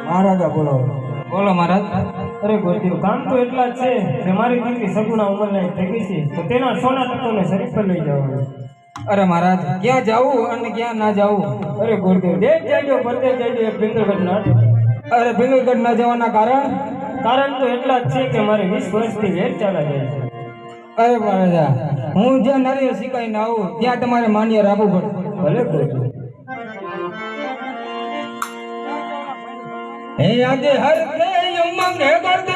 મહારાજા બોલો બોલો મહારાજ. અરે ગોરદેવ, કામ તો એટલા જ છે કે મારી દીકરી સગુણા ઉંમરલાયક થઈ ગઈ છે તો તેના સોના ટકોને શરીફ પર લઈ જવાનું. અરે મહારાજ, ક્યાં જાવું અને ક્યાં ના જાવું? અરે ગોરદેવ, દેશ જાજો પરદેશ જાજો એક પિંગલગઢ ના. અરે પિંગલગઢ ના જવાના કારણ તો એટલા જ છે કે મારે 20 વર્ષથી વેર ચાલા જાય છે. અરે મહારાજા, હું જ્યાં નારિયેળ શીખાઈને આવું ત્યાં તમારે માન્ય રાખવું પડે. ભલે ગોરદેવ. હે આજે હર કે મંગે ગોરદેવ